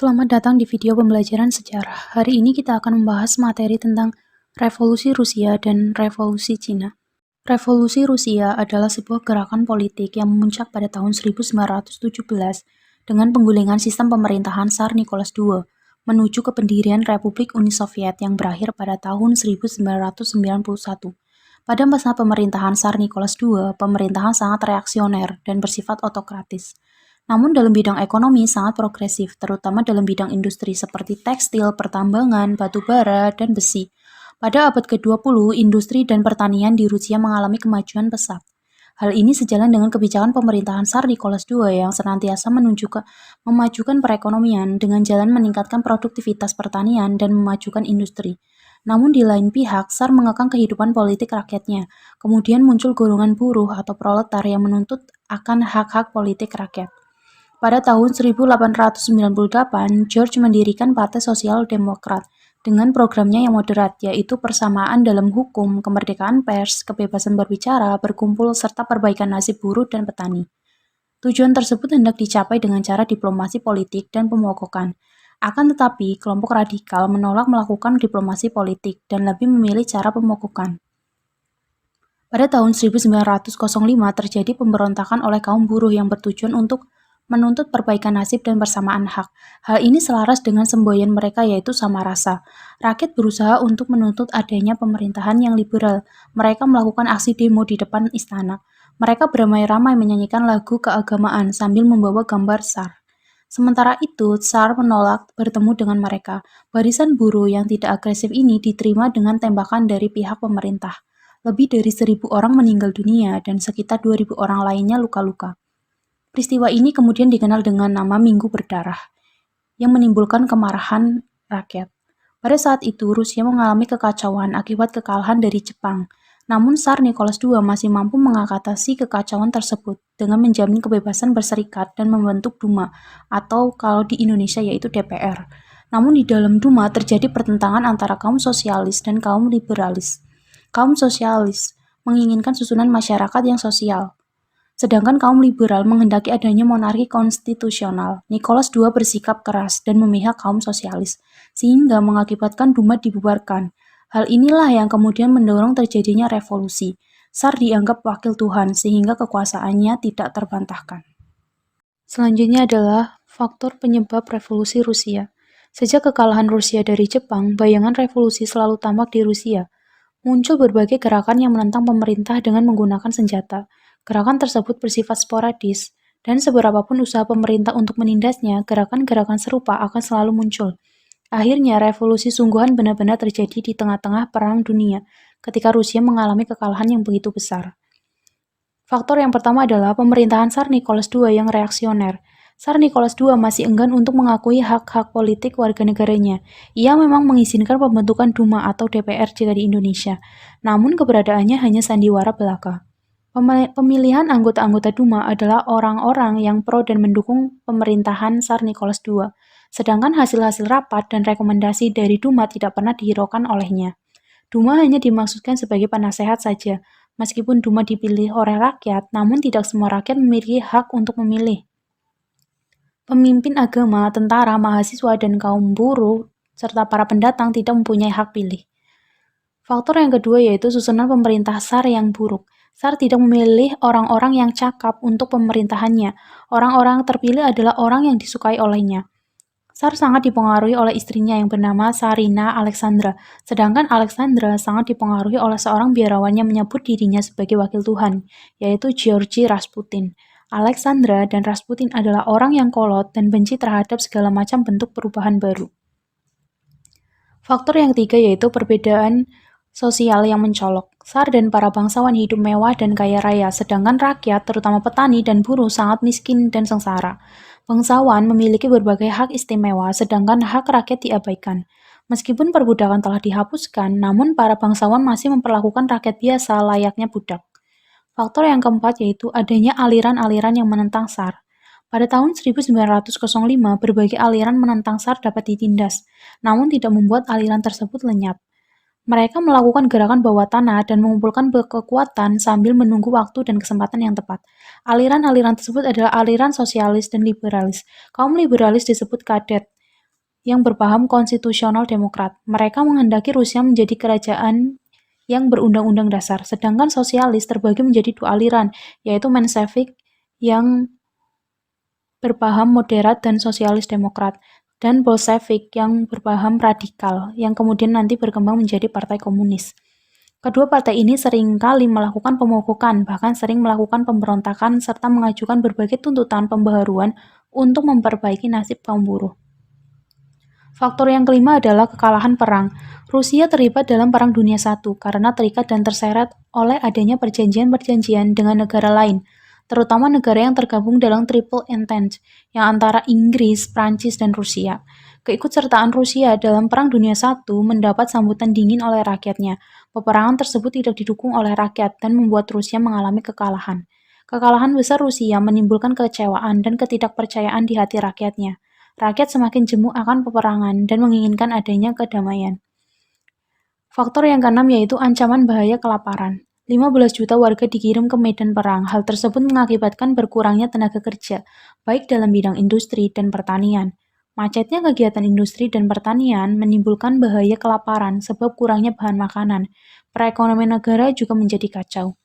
Selamat datang di video pembelajaran sejarah. Hari ini kita akan membahas materi tentang Revolusi Rusia dan Revolusi Cina. Revolusi Rusia adalah sebuah gerakan politik yang memuncak pada tahun 1917 dengan penggulingan sistem pemerintahan Tsar Nicholas II menuju ke pendirian Republik Uni Soviet yang berakhir pada tahun 1991. Pada masa pemerintahan Tsar Nicholas II, pemerintahan sangat reaksioner dan bersifat otokratis. Namun dalam bidang ekonomi sangat progresif, terutama dalam bidang industri seperti tekstil, pertambangan, batu bara, dan besi. Pada abad ke-20, industri dan pertanian di Rusia mengalami kemajuan pesat. Hal ini sejalan dengan kebijakan pemerintahan Tsar Nicholas II yang senantiasa memajukan perekonomian dengan jalan meningkatkan produktivitas pertanian dan memajukan industri. Namun di lain pihak, Tsar mengekang kehidupan politik rakyatnya. Kemudian muncul golongan buruh atau proletar yang menuntut akan hak-hak politik rakyat. Pada tahun 1898, George mendirikan Partai Sosial Demokrat dengan programnya yang moderat, yaitu persamaan dalam hukum, kemerdekaan pers, kebebasan berbicara, berkumpul, serta perbaikan nasib buruh dan petani. Tujuan tersebut hendak dicapai dengan cara diplomasi politik dan pemogokan. Akan tetapi, kelompok radikal menolak melakukan diplomasi politik dan lebih memilih cara pemogokan. Pada tahun 1905 terjadi pemberontakan oleh kaum buruh yang bertujuan untuk menuntut perbaikan nasib dan persamaan hak. Hal ini selaras dengan semboyan mereka yaitu sama rasa. Rakyat berusaha untuk menuntut adanya pemerintahan yang liberal. Mereka melakukan aksi demo di depan istana. Mereka beramai-ramai menyanyikan lagu keagamaan sambil membawa gambar Tsar. Sementara itu, Tsar menolak bertemu dengan mereka. Barisan buruh yang tidak agresif ini diterima dengan tembakan dari pihak pemerintah. Lebih dari 1.000 orang meninggal dunia dan sekitar 2.000 orang lainnya luka-luka. Peristiwa ini kemudian dikenal dengan nama Minggu Berdarah, yang menimbulkan kemarahan rakyat. Pada saat itu, Rusia mengalami kekacauan akibat kekalahan dari Jepang. Namun Tsar Nicholas II masih mampu mengatasi kekacauan tersebut dengan menjamin kebebasan berserikat dan membentuk Duma, atau kalau di Indonesia yaitu DPR. Namun di dalam Duma terjadi pertentangan antara kaum sosialis dan kaum liberalis. Kaum sosialis menginginkan susunan masyarakat yang sosial, sedangkan kaum liberal menghendaki adanya monarki konstitusional. Nicholas II bersikap keras dan memihak kaum sosialis, sehingga mengakibatkan Duma dibubarkan. Hal inilah yang kemudian mendorong terjadinya revolusi. Tsar dianggap wakil Tuhan, sehingga kekuasaannya tidak terbantahkan. Selanjutnya adalah faktor penyebab revolusi Rusia. Sejak kekalahan Rusia dari Jepang, bayangan revolusi selalu tampak di Rusia. Muncul berbagai gerakan yang menentang pemerintah dengan menggunakan senjata. Gerakan tersebut bersifat sporadis, dan seberapapun usaha pemerintah untuk menindasnya, gerakan-gerakan serupa akan selalu muncul. Akhirnya, revolusi sungguhan benar-benar terjadi di tengah-tengah Perang Dunia, ketika Rusia mengalami kekalahan yang begitu besar. Faktor yang pertama adalah pemerintahan Tsar Nicholas II yang reaksioner. Tsar Nicholas II masih enggan untuk mengakui hak-hak politik warga negaranya. Ia memang mengizinkan pembentukan Duma atau DPR jika di Indonesia, namun keberadaannya hanya sandiwara belaka. Pemilihan anggota-anggota Duma adalah orang-orang yang pro dan mendukung pemerintahan Tsar Nicholas II, sedangkan hasil-hasil rapat dan rekomendasi dari Duma tidak pernah dihiraukan olehnya. Duma hanya dimaksudkan sebagai penasehat saja. Meskipun Duma dipilih oleh rakyat, namun tidak semua rakyat memiliki hak untuk memilih. Pemimpin agama, tentara, mahasiswa, dan kaum buruh, serta para pendatang tidak mempunyai hak pilih. Faktor yang kedua yaitu susunan pemerintah Tsar yang buruk. Tsar tidak memilih orang-orang yang cakap untuk pemerintahannya. Orang-orang terpilih adalah orang yang disukai olehnya. Tsar sangat dipengaruhi oleh istrinya yang bernama Tsarina Alexandra, sedangkan Alexandra sangat dipengaruhi oleh seorang biarawan yang menyebut dirinya sebagai wakil Tuhan, yaitu Georgi Rasputin. Alexandra dan Rasputin adalah orang yang kolot dan benci terhadap segala macam bentuk perubahan baru. Faktor yang ketiga yaitu perbedaan sosial yang mencolok. Tsar dan para bangsawan hidup mewah dan kaya raya, sedangkan rakyat, terutama petani dan buruh, sangat miskin dan sengsara. Bangsawan memiliki berbagai hak istimewa, sedangkan hak rakyat diabaikan. Meskipun perbudakan telah dihapuskan, namun para bangsawan masih memperlakukan rakyat biasa layaknya budak. Faktor yang keempat yaitu adanya aliran-aliran yang menentang Tsar. Pada tahun 1905, berbagai aliran menentang Tsar dapat ditindas, namun tidak membuat aliran tersebut lenyap. Mereka melakukan gerakan bawah tanah dan mengumpulkan kekuatan sambil menunggu waktu dan kesempatan yang tepat. Aliran-aliran tersebut adalah aliran sosialis dan liberalis. Kaum liberalis disebut kadet, yang berpaham konstitusional demokrat. Mereka menghendaki Rusia menjadi kerajaan yang berundang-undang dasar, sedangkan sosialis terbagi menjadi dua aliran, yaitu Menshevik yang berpaham moderat dan sosialis demokrat, dan Bolshevik yang berpaham radikal, yang kemudian nanti berkembang menjadi partai komunis. Kedua partai ini seringkali melakukan pemogokan, bahkan sering melakukan pemberontakan serta mengajukan berbagai tuntutan pembaharuan untuk memperbaiki nasib kaum buruh. Faktor yang kelima adalah kekalahan perang. Rusia terlibat dalam Perang Dunia I karena terikat dan terseret oleh adanya perjanjian-perjanjian dengan negara lain, terutama negara yang tergabung dalam Triple Entente, yang antara Inggris, Prancis, dan Rusia. Keikutsertaan Rusia dalam Perang Dunia I mendapat sambutan dingin oleh rakyatnya. Peperangan tersebut tidak didukung oleh rakyat dan membuat Rusia mengalami kekalahan. Kekalahan besar Rusia menimbulkan kekecewaan dan ketidakpercayaan di hati rakyatnya. Rakyat semakin jemu akan peperangan dan menginginkan adanya kedamaian. Faktor yang keenam yaitu ancaman bahaya kelaparan. 15 juta warga dikirim ke medan perang. Hal tersebut mengakibatkan berkurangnya tenaga kerja, baik dalam bidang industri dan pertanian. Macetnya kegiatan industri dan pertanian menimbulkan bahaya kelaparan sebab kurangnya bahan makanan. Perekonomian negara juga menjadi kacau.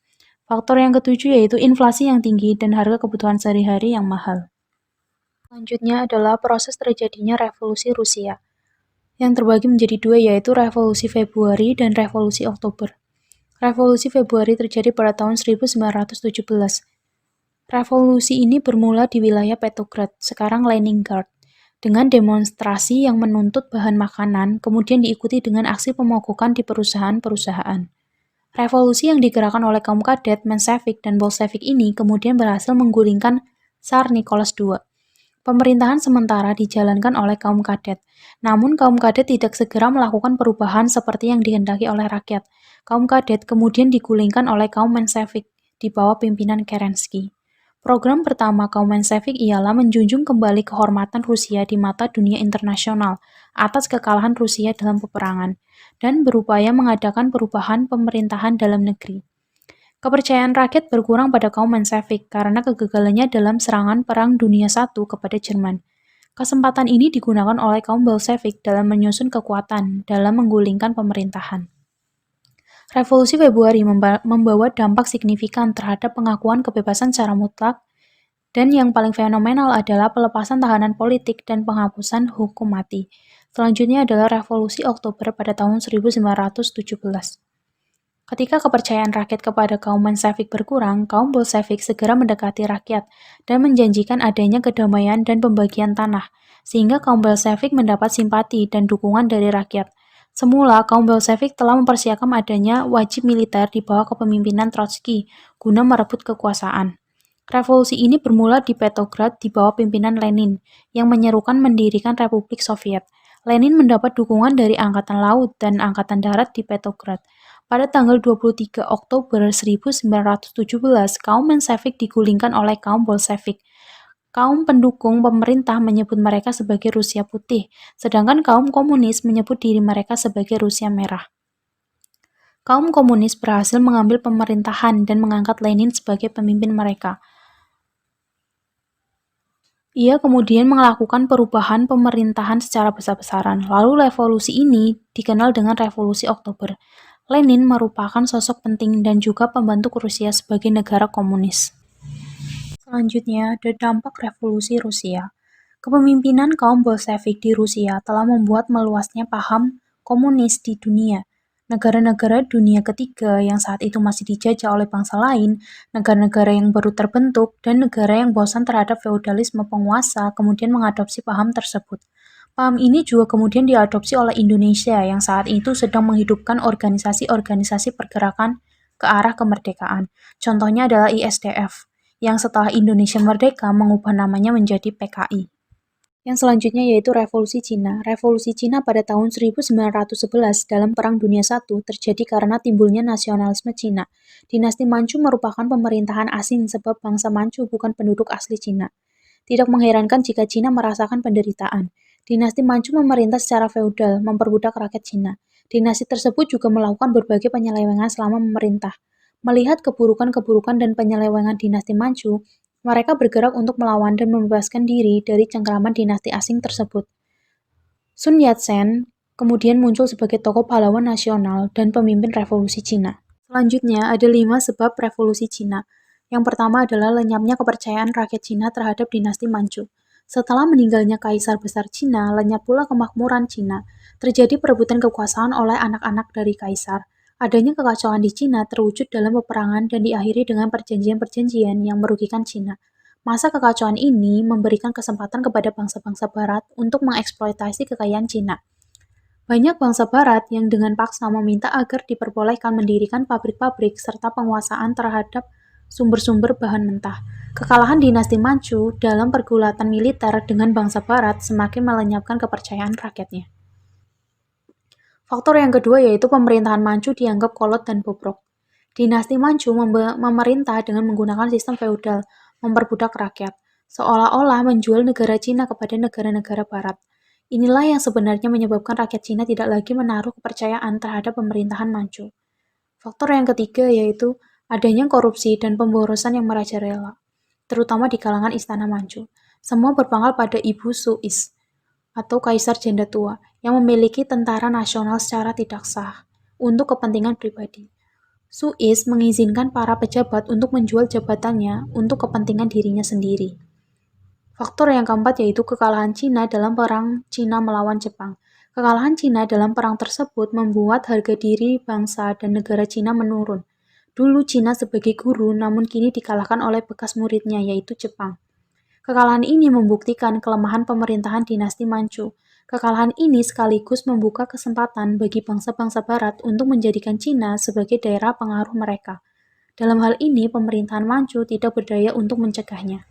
Faktor yang ketujuh yaitu inflasi yang tinggi dan harga kebutuhan sehari-hari yang mahal. Selanjutnya adalah proses terjadinya revolusi Rusia, yang terbagi menjadi dua yaitu Revolusi Februari dan Revolusi Oktober. Revolusi Februari terjadi pada tahun 1917. Revolusi ini bermula di wilayah Petrograd, sekarang Leningrad, dengan demonstrasi yang menuntut bahan makanan, kemudian diikuti dengan aksi pemogokan di perusahaan-perusahaan. Revolusi yang digerakkan oleh kaum kadet, Menshevik, dan Bolshevik ini kemudian berhasil menggulingkan Tsar Nicholas II. Pemerintahan sementara dijalankan oleh kaum kadet, namun kaum kadet tidak segera melakukan perubahan seperti yang dikehendaki oleh rakyat. Kaum kadet kemudian digulingkan oleh kaum Menshevik di bawah pimpinan Kerensky. Program pertama kaum Menshevik ialah menjunjung kembali kehormatan Rusia di mata dunia internasional atas kekalahan Rusia dalam peperangan, dan berupaya mengadakan perubahan pemerintahan dalam negeri. Kepercayaan rakyat berkurang pada kaum Menshevik karena kegagalannya dalam serangan Perang Dunia I kepada Jerman. Kesempatan ini digunakan oleh kaum Bolshevik dalam menyusun kekuatan dalam menggulingkan pemerintahan. Revolusi Februari membawa dampak signifikan terhadap pengakuan kebebasan secara mutlak, dan yang paling fenomenal adalah pelepasan tahanan politik dan penghapusan hukum mati. Selanjutnya adalah Revolusi Oktober pada tahun 1917. Ketika kepercayaan rakyat kepada kaum Menshevik berkurang, kaum Bolshevik segera mendekati rakyat dan menjanjikan adanya kedamaian dan pembagian tanah, sehingga kaum Bolshevik mendapat simpati dan dukungan dari rakyat. Semula, kaum Bolshevik telah mempersiapkan adanya wajib militer di bawah kepemimpinan Trotsky guna merebut kekuasaan. Revolusi ini bermula di Petrograd di bawah pimpinan Lenin, yang menyerukan mendirikan Republik Soviet. Lenin mendapat dukungan dari Angkatan Laut dan Angkatan Darat di Petrograd. Pada tanggal 23 Oktober 1917, kaum Menshevik digulingkan oleh kaum Bolshevik. Kaum pendukung pemerintah menyebut mereka sebagai Rusia Putih, sedangkan kaum komunis menyebut diri mereka sebagai Rusia Merah. Kaum komunis berhasil mengambil pemerintahan dan mengangkat Lenin sebagai pemimpin mereka. Ia kemudian melakukan perubahan pemerintahan secara besar-besaran. Lalu revolusi ini dikenal dengan Revolusi Oktober. Lenin merupakan sosok penting dan juga pembentuk Rusia sebagai negara komunis. Selanjutnya, ada dampak revolusi Rusia. Kepemimpinan kaum Bolshevik di Rusia telah membuat meluasnya paham komunis di dunia. Negara-negara dunia ketiga yang saat itu masih dijajah oleh bangsa lain, negara-negara yang baru terbentuk, dan negara yang bosan terhadap feodalisme penguasa kemudian mengadopsi paham tersebut. Paham ini juga kemudian diadopsi oleh Indonesia yang saat itu sedang menghidupkan organisasi-organisasi pergerakan ke arah kemerdekaan. Contohnya adalah ISDF, yang setelah Indonesia merdeka mengubah namanya menjadi PKI. Yang selanjutnya yaitu Revolusi Cina. Revolusi Cina pada tahun 1911 dalam Perang Dunia I terjadi karena timbulnya nasionalisme Cina. Dinasti Manchu merupakan pemerintahan asing sebab bangsa Manchu bukan penduduk asli Cina. Tidak mengherankan jika Cina merasakan penderitaan. Dinasti Manchu memerintah secara feodal, memperbudak rakyat Cina. Dinasti tersebut juga melakukan berbagai penyelewengan selama memerintah. Melihat keburukan-keburukan dan penyelewengan dinasti Manchu, mereka bergerak untuk melawan dan membebaskan diri dari cengkraman dinasti asing tersebut. Sun Yat-sen kemudian muncul sebagai tokoh pahlawan nasional dan pemimpin revolusi Cina. Selanjutnya, ada 5 sebab revolusi Cina. Yang pertama adalah lenyapnya kepercayaan rakyat Cina terhadap dinasti Manchu. Setelah meninggalnya Kaisar Besar Cina, lenyap pula kemakmuran Cina. Terjadi perebutan kekuasaan oleh anak-anak dari Kaisar. Adanya kekacauan di Cina terwujud dalam peperangan dan diakhiri dengan perjanjian-perjanjian yang merugikan Cina. Masa kekacauan ini memberikan kesempatan kepada bangsa-bangsa Barat untuk mengeksploitasi kekayaan Cina. Banyak bangsa Barat yang dengan paksa meminta agar diperbolehkan mendirikan pabrik-pabrik serta penguasaan terhadap sumber-sumber bahan mentah. Kekalahan dinasti Manchu dalam pergulatan militer dengan bangsa Barat semakin melenyapkan kepercayaan rakyatnya. Faktor yang kedua yaitu pemerintahan Manchu dianggap kolot dan bobrok. Dinasti Manchu memerintah dengan menggunakan sistem feodal, memperbudak rakyat, seolah-olah menjual negara Cina kepada negara-negara Barat. Inilah yang sebenarnya menyebabkan rakyat Cina tidak lagi menaruh kepercayaan terhadap pemerintahan Manchu. Faktor yang ketiga yaitu adanya korupsi dan pemborosan yang merajalela, terutama di kalangan istana Manchu. Semua berpangkal pada Ibu Suis atau Kaisar Janda Tua yang memiliki tentara nasional secara tidak sah untuk kepentingan pribadi. Suis mengizinkan para pejabat untuk menjual jabatannya untuk kepentingan dirinya sendiri. Faktor yang keempat yaitu kekalahan Cina dalam perang Cina melawan Jepang. Kekalahan Cina dalam perang tersebut membuat harga diri bangsa dan negara Cina menurun. Dulu Cina sebagai guru, namun kini dikalahkan oleh bekas muridnya yaitu Jepang. Kekalahan ini membuktikan kelemahan pemerintahan dinasti Manchu. Kekalahan ini sekaligus membuka kesempatan bagi bangsa-bangsa Barat untuk menjadikan Cina sebagai daerah pengaruh mereka. Dalam hal ini, pemerintahan Manchu tidak berdaya untuk mencegahnya.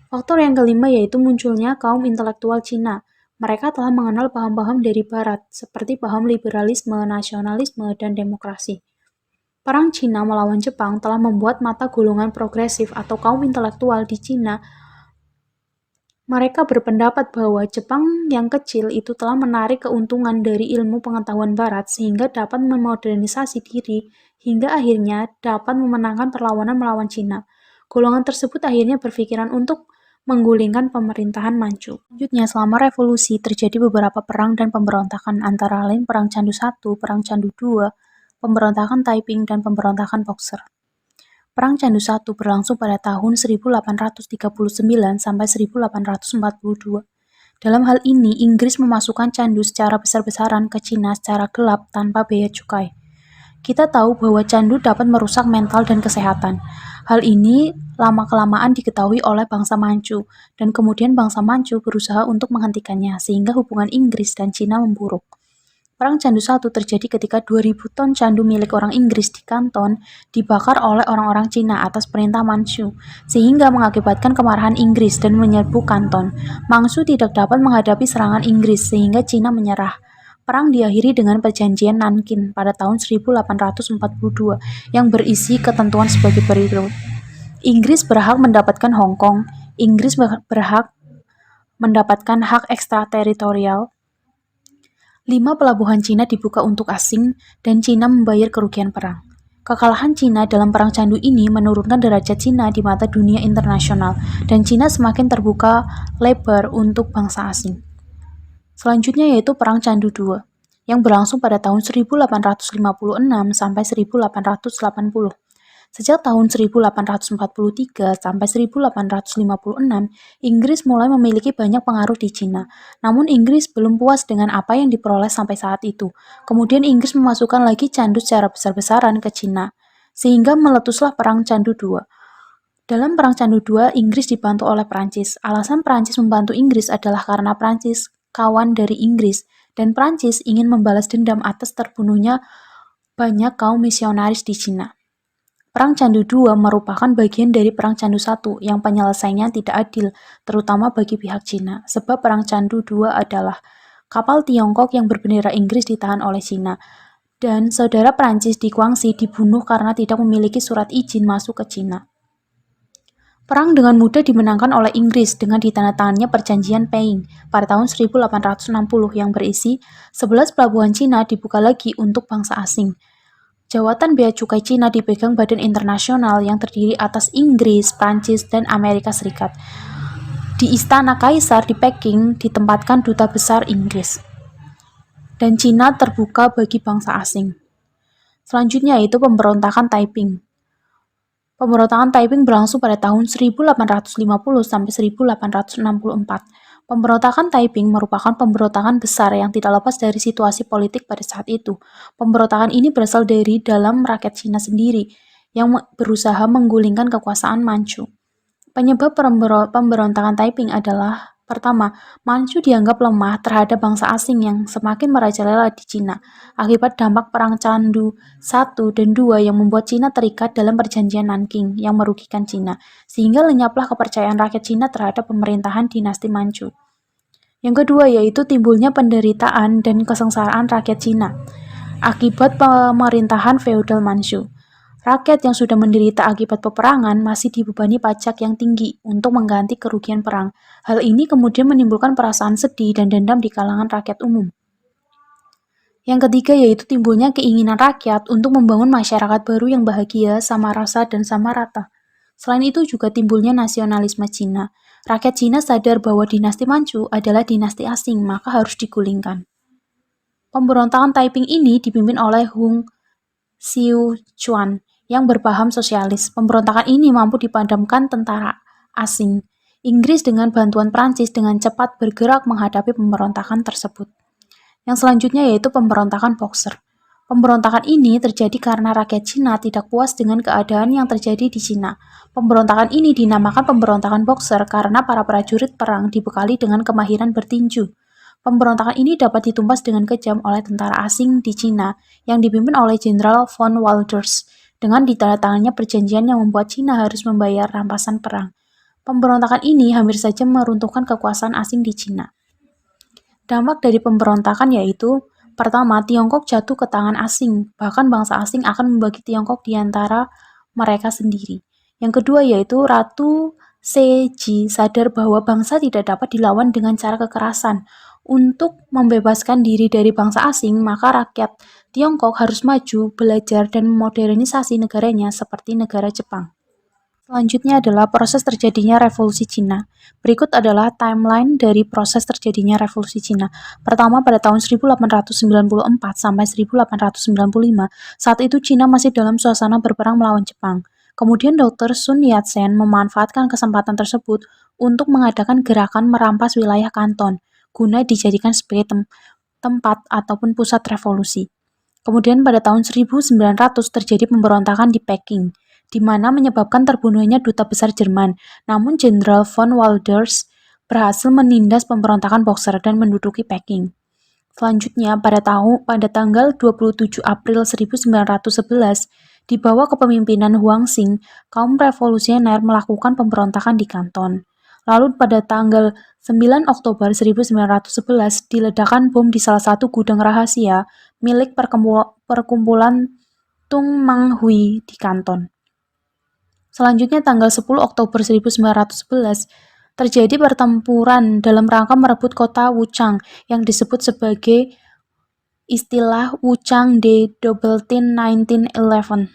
Faktor yang kelima yaitu munculnya kaum intelektual Cina. Mereka telah mengenal paham-paham dari Barat, seperti paham liberalisme, nasionalisme, dan demokrasi. Perang Cina melawan Jepang telah membuat mata golongan progresif atau kaum intelektual di Cina. Mereka berpendapat bahwa Jepang yang kecil itu telah menarik keuntungan dari ilmu pengetahuan Barat sehingga dapat memodernisasi diri hingga akhirnya dapat memenangkan perlawanan melawan Cina. Golongan tersebut akhirnya berpikiran untuk menggulingkan pemerintahan Manchu. Selanjutnya, selama revolusi terjadi beberapa perang dan pemberontakan antara lain Perang Candu I, Perang Candu II, pemberontakan Taiping, dan pemberontakan Boxer. Perang Candu I berlangsung pada tahun 1839 sampai 1842. Dalam hal ini, Inggris memasukkan candu secara besar-besaran ke Cina secara gelap tanpa bea cukai. Kita tahu bahwa candu dapat merusak mental dan kesehatan. Hal ini lama-kelamaan diketahui oleh bangsa Manchu, dan kemudian bangsa Manchu berusaha untuk menghentikannya, sehingga hubungan Inggris dan Cina memburuk. Perang Candu I terjadi ketika 2000 ton candu milik orang Inggris di Kanton dibakar oleh orang-orang Cina atas perintah Manchu, sehingga mengakibatkan kemarahan Inggris dan menyerbu Kanton. Manchu tidak dapat menghadapi serangan Inggris sehingga Cina menyerah. Perang diakhiri dengan perjanjian Nankin pada tahun 1842 yang berisi ketentuan sebagai berikut. Inggris berhak mendapatkan Hong Kong, Inggris berhak mendapatkan hak ekstrateritorial, 5 pelabuhan Cina dibuka untuk asing, dan Cina membayar kerugian perang. Kekalahan Cina dalam Perang Candu ini menurunkan derajat Cina di mata dunia internasional, dan Cina semakin terbuka lebar untuk bangsa asing. Selanjutnya yaitu Perang Candu II, yang berlangsung pada tahun 1856 sampai 1880. Sejak tahun 1843 sampai 1856, Inggris mulai memiliki banyak pengaruh di Cina. Namun Inggris belum puas dengan apa yang diperoleh sampai saat itu. Kemudian Inggris memasukkan lagi candu secara besar-besaran ke Cina, sehingga meletuslah Perang Candu II. Dalam Perang Candu II, Inggris dibantu oleh Prancis. Alasan Prancis membantu Inggris adalah karena Prancis kawan dari Inggris, dan Prancis ingin membalas dendam atas terbunuhnya banyak kaum misionaris di Cina. Perang Candu II merupakan bagian dari Perang Candu I yang penyelesaiannya tidak adil, terutama bagi pihak Cina, sebab Perang Candu II adalah kapal Tiongkok yang berbendera Inggris ditahan oleh Cina, dan saudara Prancis di Guangxi dibunuh karena tidak memiliki surat izin masuk ke Cina. Perang dengan mudah dimenangkan oleh Inggris dengan ditandatangannya Perjanjian Peing pada tahun 1860 yang berisi 11 pelabuhan Cina dibuka lagi untuk bangsa asing. Jawatan bea cukai Cina dipegang badan internasional yang terdiri atas Inggris, Prancis, dan Amerika Serikat. Di Istana Kaisar di Peking ditempatkan duta besar Inggris. Dan Cina terbuka bagi bangsa asing. Selanjutnya yaitu pemberontakan Taiping. Pemberontakan Taiping berlangsung pada tahun 1850 sampai 1864. Pemberontakan Taiping merupakan pemberontakan besar yang tidak lepas dari situasi politik pada saat itu. Pemberontakan ini berasal dari dalam rakyat Cina sendiri yang berusaha menggulingkan kekuasaan Manchu. Penyebab pemberontakan Taiping adalah pertama, Manchu dianggap lemah terhadap bangsa asing yang semakin merajalela di Cina akibat dampak Perang Candu 1 dan 2 yang membuat Cina terikat dalam perjanjian Nanking yang merugikan Cina, sehingga lenyaplah kepercayaan rakyat Cina terhadap pemerintahan dinasti Manchu. Yang kedua yaitu timbulnya penderitaan dan kesengsaraan rakyat Cina akibat pemerintahan feodal Manchu. Rakyat yang sudah menderita akibat peperangan masih dibebani pajak yang tinggi untuk mengganti kerugian perang. Hal ini kemudian menimbulkan perasaan sedih dan dendam di kalangan rakyat umum. Yang ketiga yaitu timbulnya keinginan rakyat untuk membangun masyarakat baru yang bahagia, sama rasa, dan sama rata. Selain itu juga timbulnya nasionalisme Cina. Rakyat Cina sadar bahwa dinasti Manchu adalah dinasti asing, maka harus digulingkan. Pemberontakan Taiping ini dipimpin oleh Hung Xiuquan yang berpaham sosialis. Pemberontakan ini mampu dipadamkan tentara asing. Inggris dengan bantuan Prancis dengan cepat bergerak menghadapi pemberontakan tersebut. Yang selanjutnya yaitu pemberontakan Boxer. Pemberontakan ini terjadi karena rakyat Cina tidak puas dengan keadaan yang terjadi di Cina. Pemberontakan ini dinamakan pemberontakan Boxer karena para prajurit perang dibekali dengan kemahiran bertinju. Pemberontakan ini dapat ditumpas dengan kejam oleh tentara asing di Cina yang dipimpin oleh Jenderal von Walders dengan ditandatangani perjanjian yang membuat Cina harus membayar rampasan perang. Pemberontakan ini hampir saja meruntuhkan kekuasaan asing di Cina. Dampak dari pemberontakan yaitu, pertama, Tiongkok jatuh ke tangan asing, bahkan bangsa asing akan membagi Tiongkok di antara mereka sendiri. Yang kedua yaitu Ratu Seiji sadar bahwa bangsa tidak dapat dilawan dengan cara kekerasan. Untuk membebaskan diri dari bangsa asing, maka rakyat Tiongkok harus maju, belajar, dan memodernisasi negaranya seperti negara Jepang. Selanjutnya adalah proses terjadinya revolusi Cina. Berikut adalah timeline dari proses terjadinya revolusi Cina. Pertama pada tahun 1894 sampai 1895, saat itu Cina masih dalam suasana berperang melawan Jepang. Kemudian Dr. Sun Yat-sen memanfaatkan kesempatan tersebut untuk mengadakan gerakan merampas wilayah Kanton, guna dijadikan sebagai tempat ataupun pusat revolusi. Kemudian pada tahun 1900 terjadi pemberontakan di Peking, di mana menyebabkan terbunuhnya duta besar Jerman. Namun Jenderal von Walders berhasil menindas pemberontakan Boxer dan menduduki Peking. Selanjutnya pada tanggal 27 April 1911, di bawah kepemimpinan Huang Xing, kaum revolusioner melakukan pemberontakan di Kanton. Lalu pada tanggal 9 Oktober 1911 diledakkan bom di salah satu gudang rahasia milik perkumpulan Tung Manghui di Kanton. Selanjutnya tanggal 10 Oktober 1911 terjadi pertempuran dalam rangka merebut kota Wuchang yang disebut sebagai istilah Wuchang de Doubletin 1911.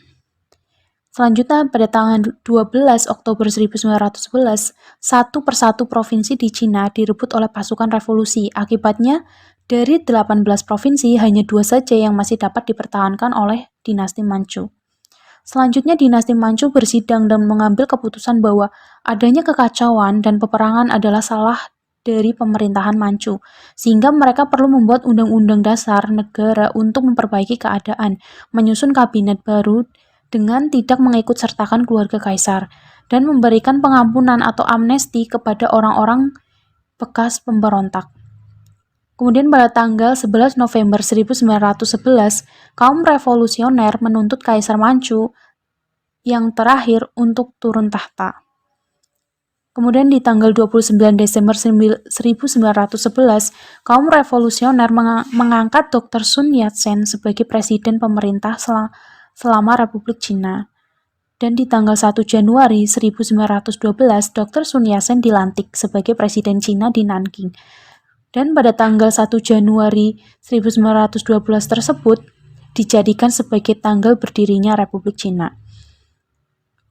Selanjutnya pada tanggal 12 Oktober 1911, satu persatu provinsi di Cina direbut oleh pasukan revolusi. Akibatnya, dari 18 provinsi, hanya 2 saja yang masih dapat dipertahankan oleh dinasti Manchu. Selanjutnya dinasti Manchu bersidang dan mengambil keputusan bahwa adanya kekacauan dan peperangan adalah salah dari pemerintahan Manchu, sehingga mereka perlu membuat undang-undang dasar negara untuk memperbaiki keadaan, menyusun kabinet baru dengan tidak mengikut sertakan keluarga kaisar, dan memberikan pengampunan atau amnesti kepada orang-orang bekas pemberontak. Kemudian pada tanggal 11 November 1911, kaum revolusioner menuntut Kaisar Manchu yang terakhir untuk turun tahta. Kemudian di tanggal 29 Desember 1911, kaum revolusioner mengangkat Dr. Sun Yat-sen sebagai presiden pemerintah selama Republik Cina. Dan di tanggal 1 Januari 1912, Dr. Sun Yat-sen dilantik sebagai presiden Cina di Nanking. Dan pada tanggal 1 Januari 1912 tersebut dijadikan sebagai tanggal berdirinya Republik Cina.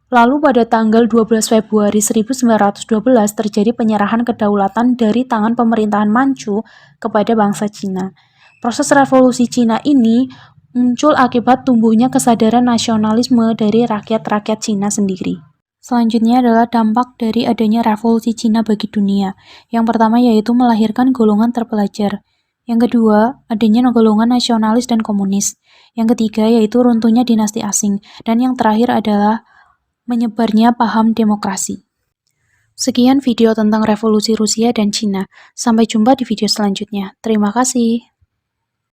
Lalu pada tanggal 12 Februari 1912 terjadi penyerahan kedaulatan dari tangan pemerintahan Manchu kepada bangsa Cina. Proses revolusi Cina ini muncul akibat tumbuhnya kesadaran nasionalisme dari rakyat-rakyat Cina sendiri. Selanjutnya adalah dampak dari adanya revolusi Cina bagi dunia. Yang pertama yaitu melahirkan golongan terpelajar. Yang kedua, adanya golongan nasionalis dan komunis. Yang ketiga yaitu runtuhnya dinasti asing. Dan yang terakhir adalah menyebarnya paham demokrasi. Sekian video tentang revolusi Rusia dan Cina. Sampai jumpa di video selanjutnya. Terima kasih.